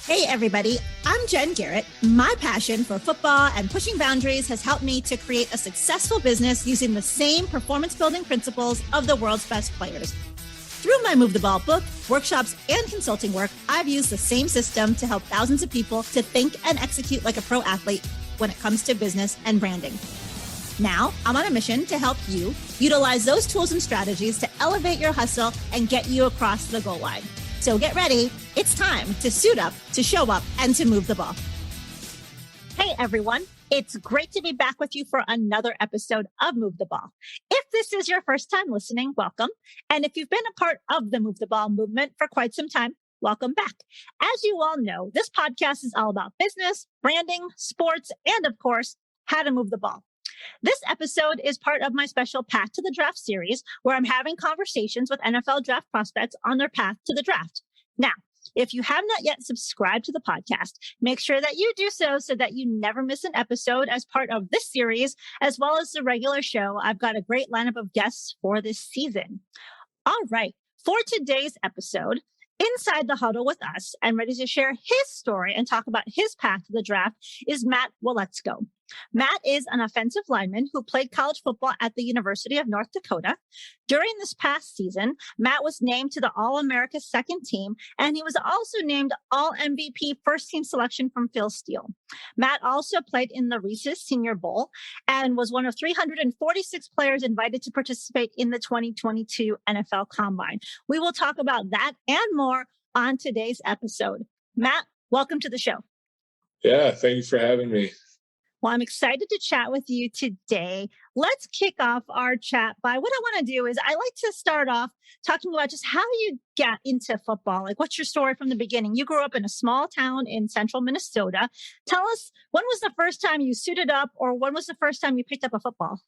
Hey everybody, I'm Jen Garrett. My passion for football and pushing boundaries has helped me to create a successful business using the same performance building principles of the world's best players. Through my Move the Ball book, workshops, and consulting work, I've used the same system to help thousands of people to think and execute like a pro athlete when it comes to business and branding. Now, I'm on a mission to help you utilize those tools and strategies to elevate your hustle and get you across the goal line. So get ready. It's time to suit up, to show up, and to move the ball. Hey, everyone. It's great to be back with you for another episode of Move the Ball. If this is your first time listening, welcome. And if you've been a part of the Move the Ball movement for quite some time, welcome back. As you all know, this podcast is all about business, branding, sports, and of course, how to move the ball. This episode is part of my special Path to the Draft series, where I'm having conversations with NFL draft prospects on their path to the draft. Now, if you have not yet subscribed to the podcast, make sure that you do so that you never miss an episode as part of this series, as well as the regular show. I've got a great lineup of guests for this season. All right, for today's episode, inside the huddle with us and ready to share his story and talk about his path to the draft is Matt Waletzko. Matt is an offensive lineman who played college football at the University of North Dakota. During this past season, Matt was named to the All-America Second Team, and he was also named All-MVP First Team selection from Phil Steele. Matt also played in the Reese Senior Bowl and was one of 346 players invited to participate in the 2022 NFL Combine. We will talk about that and more on today's episode. Matt, welcome to the show. Yeah, thank you for having me. Well, I'm excited to chat with you today. Let's kick off our chat by what I want to do is I like to start off talking about just how you got into football. Like, what's your story from the beginning? You grew up in a small town in central Minnesota. Tell us, when was the first time you suited up, or when was the first time you picked up a football?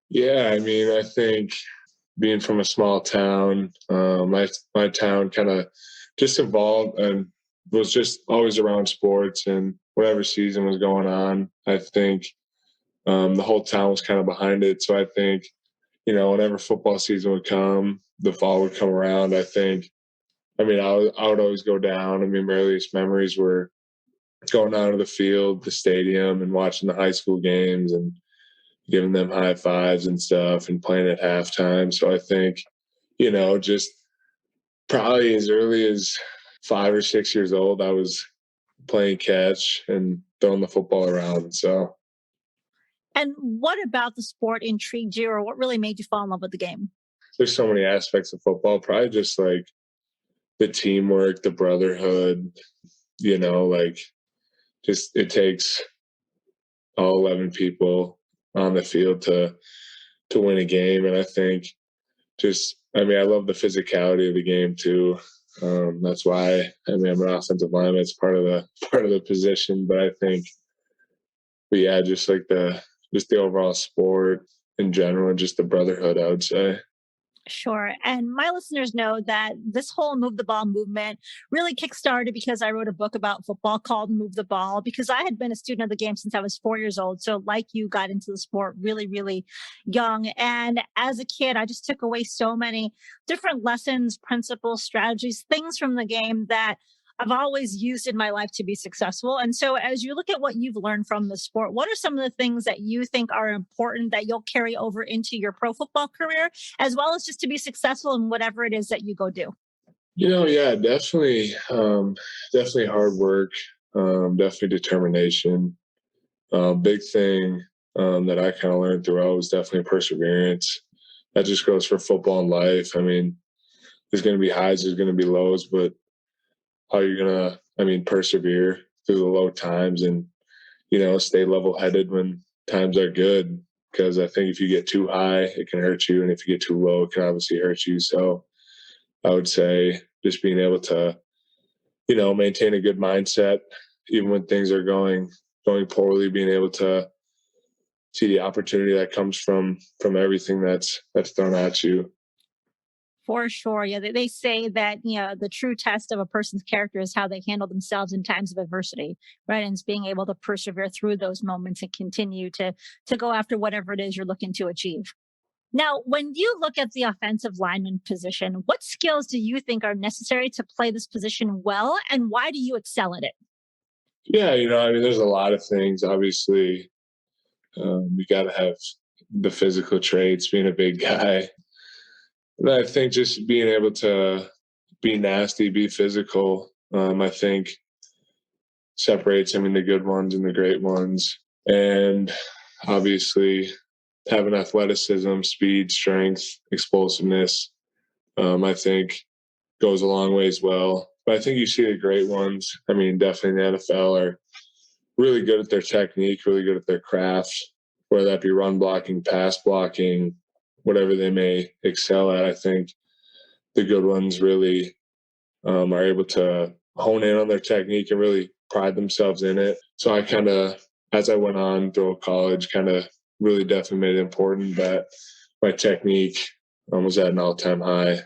Yeah, I mean, I think being from a small town, my town kind of just evolved and was just always around sports, and whatever season was going on, I think the whole town was kind of behind it. So I think, whenever football season would come, the fall would come around, I would always go down. I mean, my earliest memories were going out to the field, the stadium, and watching the high school games and giving them high fives and stuff and playing at halftime. So I think, just probably as early as 5 or 6 years old, I was playing catch and throwing the football around. So, and what about the sport intrigued you, or what really made you fall in love with the game? There's so many aspects of football, probably just like the teamwork, the brotherhood, just it takes all 11 people on the field to win a game. And I think I love the physicality of the game too. That's why I'm an offensive lineman. It's part of the position, but just the overall sport in general and just the brotherhood, I would say. Sure. And my listeners know that this whole Move the Ball movement really kickstarted because I wrote a book about football called Move the Ball, because I had been a student of the game since I was 4 years old. So like you, got into the sport really, really young. And as a kid, I just took away so many different lessons, principles, strategies, things from the game that I've always used in my life to be successful. And so as you look at what you've learned from the sport, what are some of the things that you think are important that you'll carry over into your pro football career, as well as just to be successful in whatever it is that you go do? Yeah, definitely hard work, definitely determination. Big thing that I kind of learned throughout was definitely perseverance. That just goes for football and life. I mean, there's going to be highs, there's going to be lows, but how you're going to, persevere through the low times and, stay level-headed when times are good. Because I think if you get too high, it can hurt you. And if you get too low, it can obviously hurt you. So I would say just being able to, maintain a good mindset, even when things are going poorly, being able to see the opportunity that comes from everything that's thrown at you. For sure. Yeah. They say that, the true test of a person's character is how they handle themselves in times of adversity, right? And it's being able to persevere through those moments and continue to go after whatever it is you're looking to achieve. Now, when you look at the offensive lineman position, what skills do you think are necessary to play this position well, and why do you excel at it? Yeah, I mean, there's a lot of things. Obviously, you got to have the physical traits, being a big guy. And I think just being able to be nasty, be physical, I think separates him into good ones and the great ones. And obviously, having athleticism, speed, strength, explosiveness, I think goes a long way as well. But I think you see the great ones. I mean, definitely in the NFL are really good at their technique, really good at their craft, whether that be run blocking, pass blocking, whatever they may excel at. I think the good ones really are able to hone in on their technique and really pride themselves in it. So I kind of, as I went on through college, kind of really definitely made it important that my technique was at an all-time high.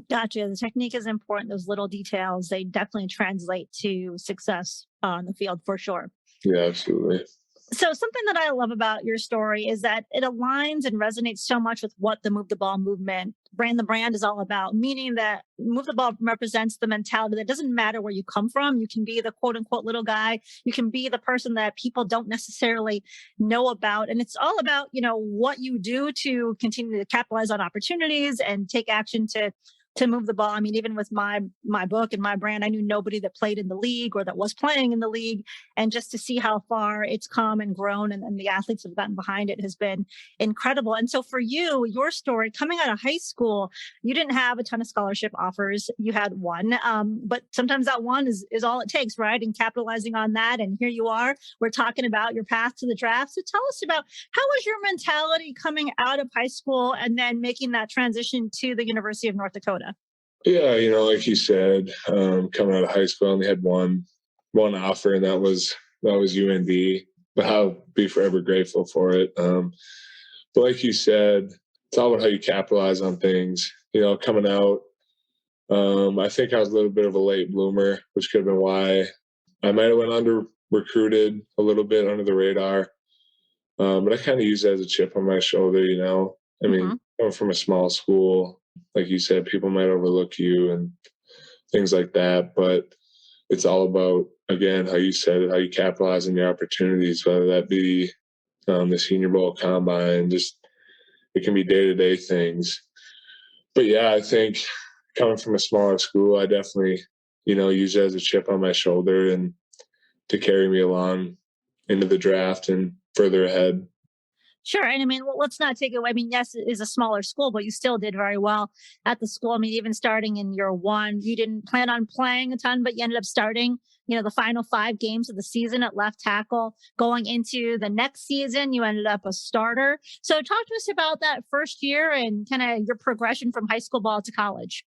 Gotcha. The technique is important. Those little details, they definitely translate to success on the field for sure. Yeah, absolutely. So something that I love about your story is that it aligns and resonates so much with what the move the ball movement the brand is all about, meaning that move the ball represents the mentality that doesn't matter where you come from. You can be the quote unquote little guy. You can be the person that people don't necessarily know about. And it's all about, what you do to continue to capitalize on opportunities and take action to move the ball. I mean, even with my book and my brand, I knew nobody that played in the league or that was playing in the league. And just to see how far it's come and grown and the athletes have gotten behind it has been incredible. And so for you, your story coming out of high school, you didn't have a ton of scholarship offers. You had one, but sometimes that one is all it takes, right? And capitalizing on that. And here you are, we're talking about your path to the draft. So tell us about how was your mentality coming out of high school and then making that transition to the University of North Dakota? Yeah, like you said, coming out of high school, I only had one offer, and that was UND. But I'll be forever grateful for it. But like you said, it's all about how you capitalize on things. Coming out, I think I was a little bit of a late bloomer, which could have been why I might have went under recruited a little bit under the radar. But I kind of use it as a chip on my shoulder. I mean, coming from a small school, like you said, people might overlook you and things like that. But it's all about, again, how you said it, how you capitalize on your opportunities, whether that be the Senior Bowl combine, just it can be day-to-day things. But yeah, I think coming from a smaller school, I definitely, use it as a chip on my shoulder and to carry me along into the draft and further ahead. Sure. And I mean, let's not take away. I mean, yes, it is a smaller school, but you still did very well at the school. I mean, even starting in year one, you didn't plan on playing a ton, but you ended up starting, the final 5 games of the season at left tackle. Going into the next season, you ended up a starter. So talk to us about that first year and kind of your progression from high school ball to college.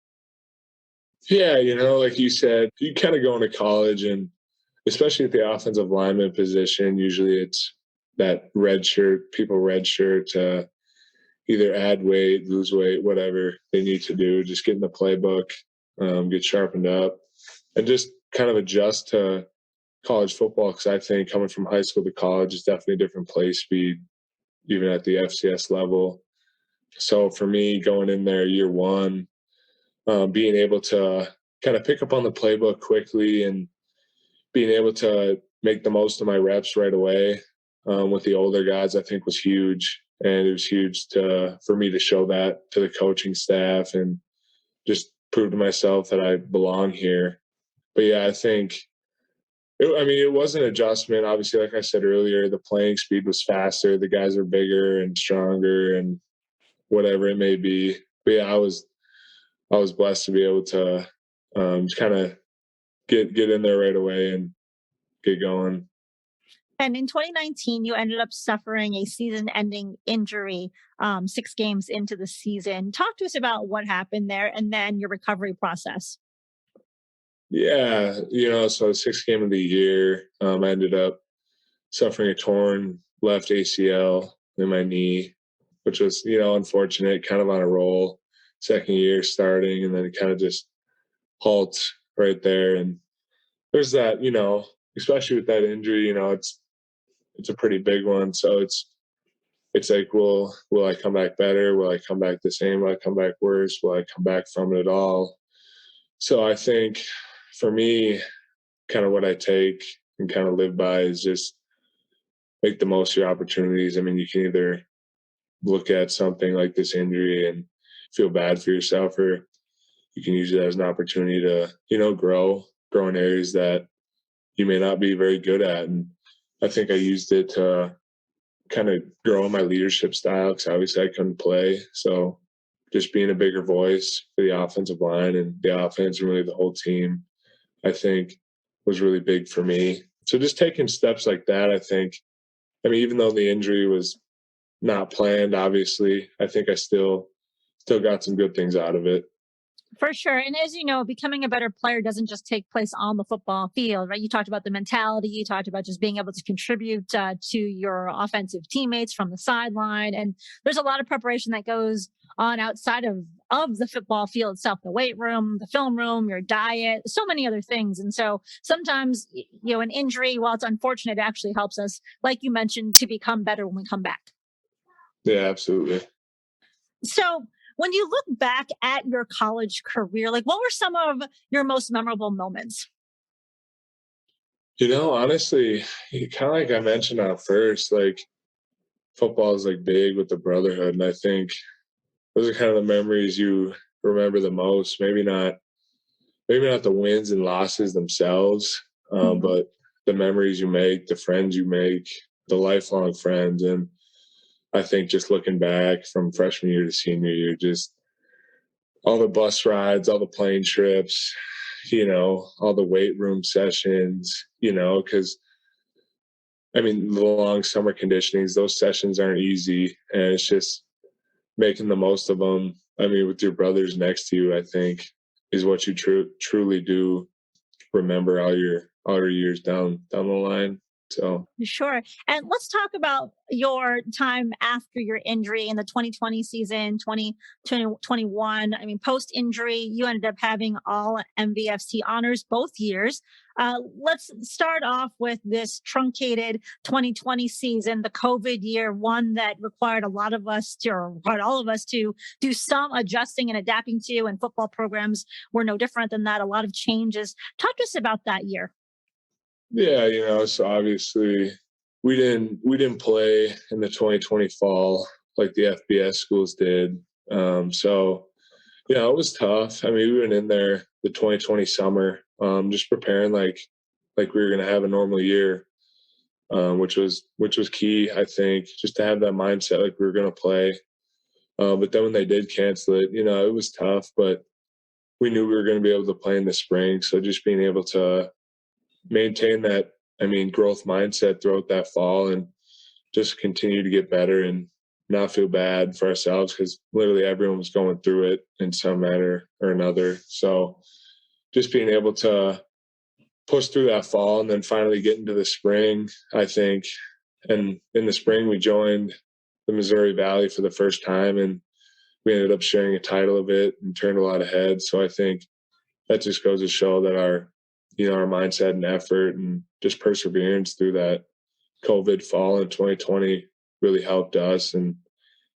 Yeah, like you said, you kind of go into college, and especially at the offensive lineman position, usually it's that people red shirt to either add weight, lose weight, whatever they need to do, just get in the playbook, get sharpened up, and just kind of adjust to college football. Because I think coming from high school to college is definitely a different play speed, even at the FCS level. So for me, going in there year one, being able to kind of pick up on the playbook quickly and being able to make the most of my reps right away with the older guys, I think was huge. And it was huge for me to show that to the coaching staff and just prove to myself that I belong here. But yeah, I think, it was an adjustment. Obviously, like I said earlier, the playing speed was faster. The guys are bigger and stronger and whatever it may be. But yeah, I was blessed to be able to just kind of get in there right away and get going. And in 2019, you ended up suffering a season ending injury 6 games into the season. Talk to us about what happened there and then your recovery process. Yeah, so 6th game of the year, I ended up suffering a torn left ACL in my knee, which was, unfortunate, kind of on a roll. 2nd year starting, and then it kind of just halts right there. And there's that, especially with that injury, it's a pretty big one. So it's it's like, will I come back better? Will I come back the same? Will I come back worse? Will I come back from it at all? So I think for me, kind of what I take and kind of live by is just make the most of your opportunities. I mean, you can either look at something like this injury and feel bad for yourself, or you can use it as an opportunity to, grow in areas that you may not be very good at. And I think I used it to kind of grow in my leadership style, because obviously I couldn't play. So just being a bigger voice for the offensive line and the offense and really the whole team, I think was really big for me. So just taking steps like that, I think, I mean, even though the injury was not planned, obviously, I think I still got some good things out of it. For sure. And as you know, becoming a better player doesn't just take place on the football field, right? You talked about the mentality. You talked about just being able to contribute to your offensive teammates from the sideline. And there's a lot of preparation that goes on outside of the football field itself, the weight room, the film room, your diet, so many other things. And so sometimes, an injury, while it's unfortunate, it actually helps us, like you mentioned, to become better when we come back. Yeah, absolutely. So when you look back at your college career, like what were some of your most memorable moments? Honestly, kind of like I mentioned at first, like football is like big with the brotherhood. And I think those are kind of the memories you remember the most. Maybe not the wins and losses themselves, but the memories you make, the friends you make, the lifelong friends. And I think just looking back from freshman year to senior year, just all the bus rides, all the plane trips, all the weight room sessions, because I mean, the long summer conditionings, those sessions aren't easy, and it's just making the most of them. I mean, with your brothers next to you, I think is what you truly do remember all your years down the line. So Sure. And let's talk about your time after your injury in the 2020 season, 2021. I mean, post injury, you ended up having all MVFC honors both years. Let's start off with this truncated 2020 season, the COVID year, one that required a lot of us to, or required all of us to do some adjusting and adapting to, and football programs were no different than that. A lot of changes. Talk to us about that year. yeah, so obviously we didn't play in the 2020 fall like the FBS schools did. So it was tough. I mean, we went in there the 2020 summer, just preparing like we were going to have a normal year, which was key, I think, just to have that mindset like we were going to play. But then when they did cancel it, it was tough, but we knew we were going to be able to play in the spring. So just being able to maintain that, growth mindset throughout that fall and just continue to get better and not feel bad for ourselves, because literally everyone was going through it in some manner or another. So just being able to push through that fall and then finally get into the spring, I think. And in the spring, we joined the Missouri Valley for the first time, and we ended up sharing a title of it and turned a lot of heads. So I think that just goes to show that our mindset and effort and just perseverance through that COVID fall in 2020 really helped us. And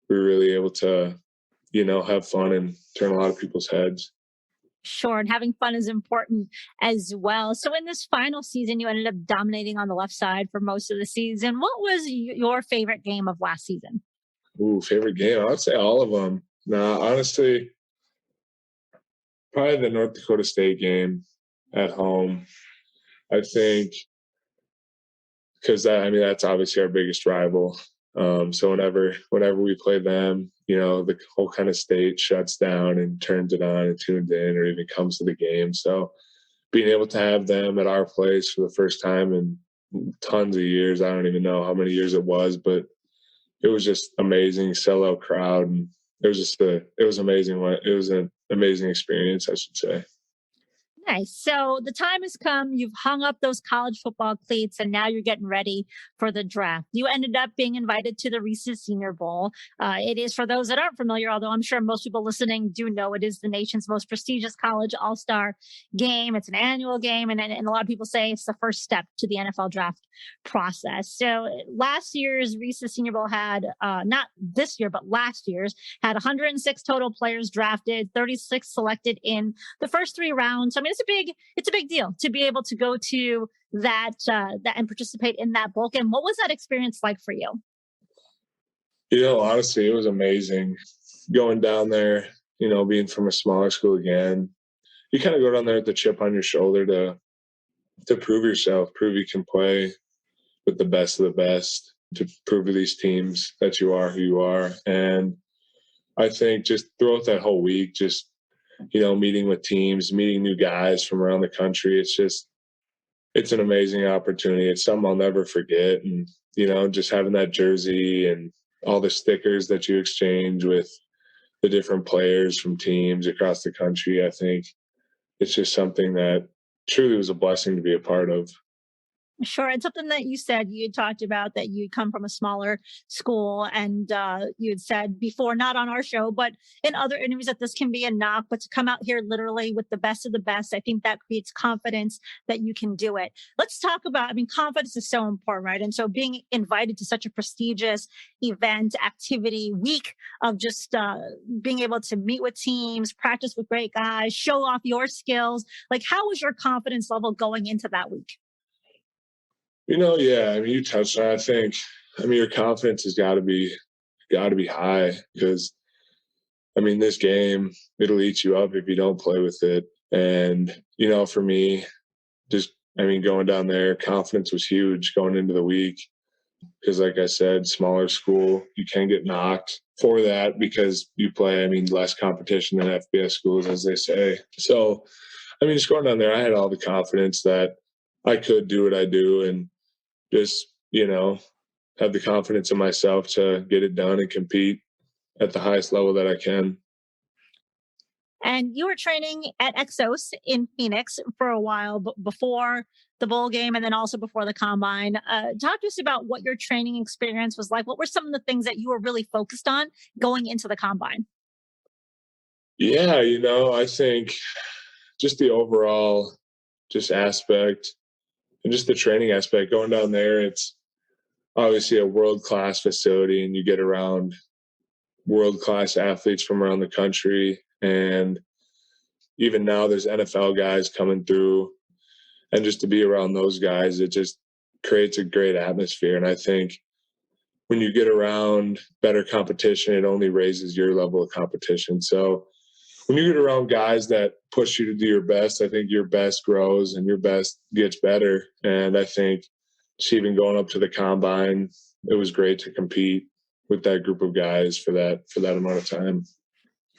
we were really able to, have fun and turn a lot of people's heads. Sure. And having fun is important as well. So in this final season, you ended up dominating on the left side for most of the season. What was your favorite game of last season? Ooh, favorite game? I would say all of them. No, honestly, probably the North Dakota State game at home. I think because that's obviously our biggest rival. So whenever we play them, the whole kind of state shuts down and turns it on and tunes in, or even comes to the game. So being able to have them at our place for the first time in tons of years, I don't even know how many years it was, but it was just amazing, sellout crowd, and it was amazing. It was an amazing experience, I should say. Nice. So the time has come. You've hung up those college football cleats, and now you're getting ready for the draft. You ended up being invited to the Reese's Senior Bowl. It is, for those that aren't familiar, although I'm sure most people listening do know, it is the nation's most prestigious college all-star game. It's an annual game, and a lot of people say it's the first step to the NFL draft process. So last year's Reese's Senior Bowl had, not this year, but last year's, had 106 total players drafted, 36 selected in the first three rounds. I mean, it's a big deal to be able to go to that and participate in that bowl game. What was that experience like for you? Honestly, it was amazing going down there, being from a smaller school again. You kind of go down there with the chip on your shoulder to prove yourself, prove you can play with the best of the best, to prove to these teams that you are who you are. And I think just throughout that whole week, just, meeting with teams, meeting new guys from around the country, it's an amazing opportunity. It's something I'll never forget. And, just having that jersey and all the stickers that you exchange with the different players from teams across the country, I think it's just something that truly was a blessing to be a part of. Sure. And something that you said, you had talked about that you come from a smaller school, and you had said before, not on our show, but in other interviews, that this can be a knock, but to come out here literally with the best of the best, I think that creates confidence that you can do it. Let's talk about, confidence is so important, right? And so being invited to such a prestigious event, activity, week of just being able to meet with teams, practice with great guys, show off your skills, like how was your confidence level going into that week? Yeah, you touched on it. I think, your confidence has got to be high because, this game, it'll eat you up if you don't play with it. And, for me, just, going down there, confidence was huge going into the week because, like I said, smaller school, you can get knocked for that because you play, less competition than FBS schools, as they say. So, just going down there, I had all the confidence that I could do what I do and just, have the confidence in myself to get it done and compete at the highest level that I can. And you were training at Exos in Phoenix for a while before the bowl game, and then also before the combine. Talk to us about what your training experience was like. What were some of the things that you were really focused on going into the combine? Yeah, I think just the overall just aspect and just the training aspect going down there, it's obviously a world-class facility and you get around world-class athletes from around the country. And even now there's NFL guys coming through, and just to be around those guys, it just creates a great atmosphere. And I think when you get around better competition, it only raises your level of competition. So when you get around guys that push you to do your best, I think your best grows and your best gets better. And I think just even going up to the combine, it was great to compete with that group of guys for that amount of time.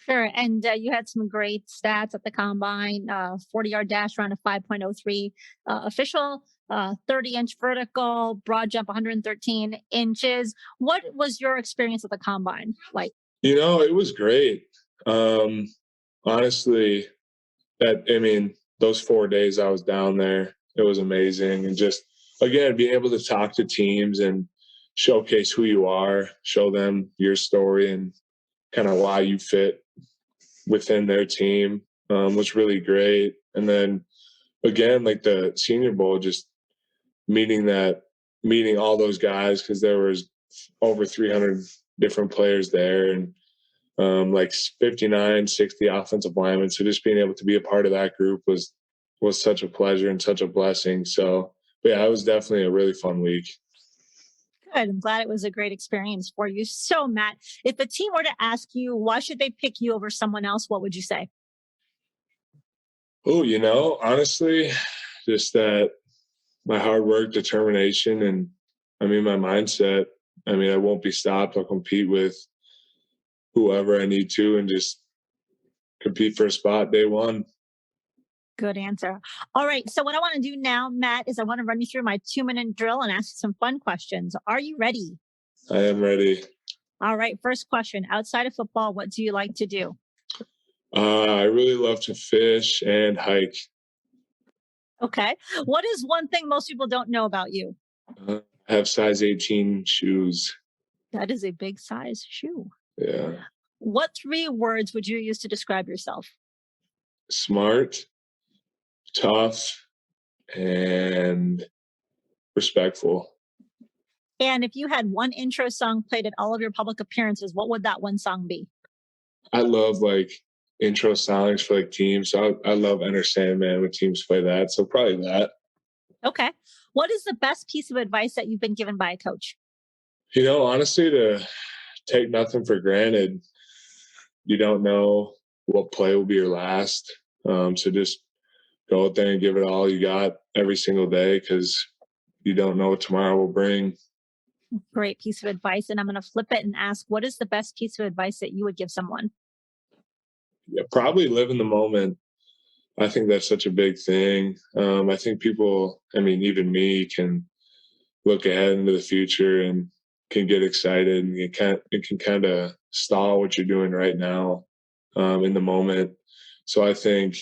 Sure. And you had some great stats at the combine, 40-yard dash around a 5.03 official, 30-inch vertical, broad jump 113 inches. What was your experience at the combine like? It was great. Honestly, those 4 days I was down there, it was amazing. And just, again, being able to talk to teams and showcase who you are, show them your story and kind of why you fit within their team was really great. And then again, like the Senior Bowl, just meeting all those guys, because there was over 300 different players there and like 59, 60 offensive linemen. So just being able to be a part of that group was such a pleasure and such a blessing. So, but yeah, it was definitely a really fun week. Good. I'm glad it was a great experience for you. So, Matt, if a team were to ask you, why should they pick you over someone else, what would you say? Oh, honestly, just that my hard work, determination, and my mindset. I won't be stopped. I'll compete with whoever I need to and just compete for a spot day one. Good answer. All right. So, what I want to do now, Matt, is I want to run you through my 2-minute drill and ask you some fun questions. Are you ready? I am ready. All right. First question. Outside of football, what do you like to do? I really love to fish and hike. Okay. What is one thing most people don't know about you? I have size 18 shoes. That is a big size shoe. Yeah. What 3 words would you use to describe yourself? Smart, tough, and respectful. And if you had one intro song played at all of your public appearances, what would that one song be? I love like intro songs for like teams. So I love Enter Sandman when teams play that. So probably that. Okay. What is the best piece of advice that you've been given by a coach? Honestly, to take nothing for granted. You don't know what play will be your last. So just go out there and give it all you got every single day, because you don't know what tomorrow will bring. Great piece of advice. And I'm going to flip it and ask, what is the best piece of advice that you would give someone? Yeah, probably live in the moment. I think that's such a big thing. I think people, even me, can look ahead into the future and can get excited, and it can kind of stall what you're doing right now in the moment. So I think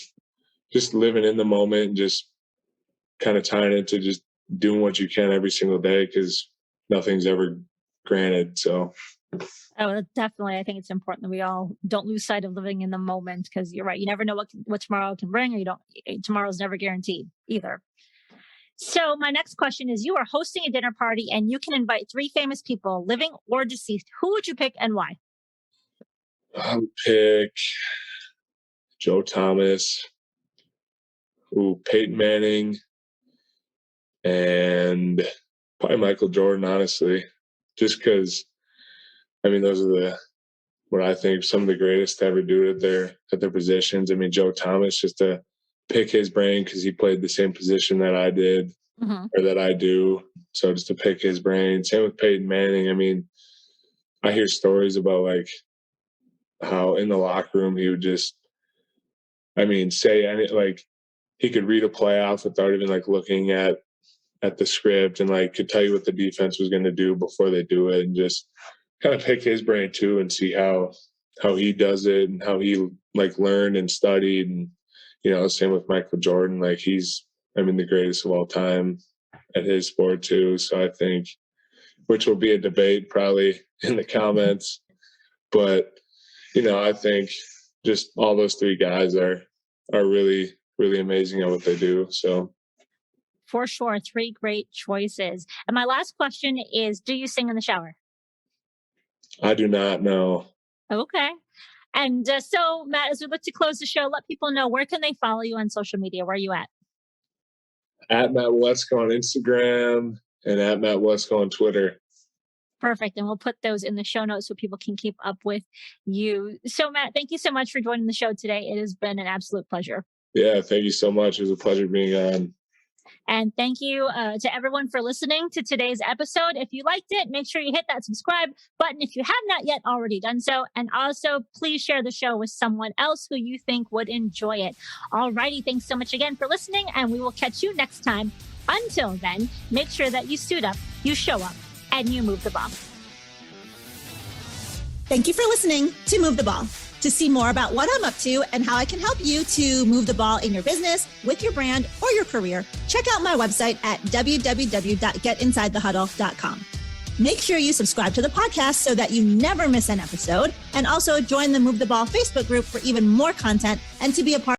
just living in the moment and just kind of tying it to just doing what you can every single day, because nothing's ever granted. So. Oh, definitely. I think it's important that we all don't lose sight of living in the moment, because you're right. You never know what tomorrow can bring, or tomorrow's never guaranteed either. So my next question is, you are hosting a dinner party and you can invite 3 famous people, living or deceased. Who would you pick and why? I would pick Joe Thomas, Peyton Manning, and probably Michael Jordan, honestly, just because, those are what I think some of the greatest to ever do it at their positions. Joe Thomas, just to pick his brain, because he played the same position that I did or that I do. So just to pick his brain. Same with Peyton Manning. I hear stories about like how in the locker room he would just, say any, like he could read a play off without even like looking at the script, and like could tell you what the defense was going to do before they do it, and just kind of pick his brain too and see how he does it and how he like learned and studied. And same with Michael Jordan, like he's the greatest of all time at his sport too. So I think, which will be a debate probably in the comments, but I think just all those 3 guys are really, really amazing at what they do. So for sure, 3 great choices. And my last question is, do you sing in the shower? I do not know. Okay. And so, Matt, as we look to close the show, let people know, where can they follow you on social media? Where are you at? At Matt Waletzko on Instagram and at Matt Waletzko on Twitter. Perfect. And we'll put those in the show notes so people can keep up with you. So, Matt, thank you so much for joining the show today. It has been an absolute pleasure. Yeah, thank you so much. It was a pleasure being on. And thank you to everyone for listening to today's episode. If you liked it, make sure you hit that subscribe button if you have not yet already done so. And also, please share the show with someone else who you think would enjoy it. Alrighty, thanks so much again for listening, and we will catch you next time. Until then, make sure that you suit up, you show up, and you move the ball. Thank you for listening to Move the Ball. To see more about what I'm up to and how I can help you to move the ball in your business, with your brand, or your career, check out my website at www.getinsidethehuddle.com. Make sure you subscribe to the podcast so that you never miss an episode, and also join the Move the Ball Facebook group for even more content and to be a part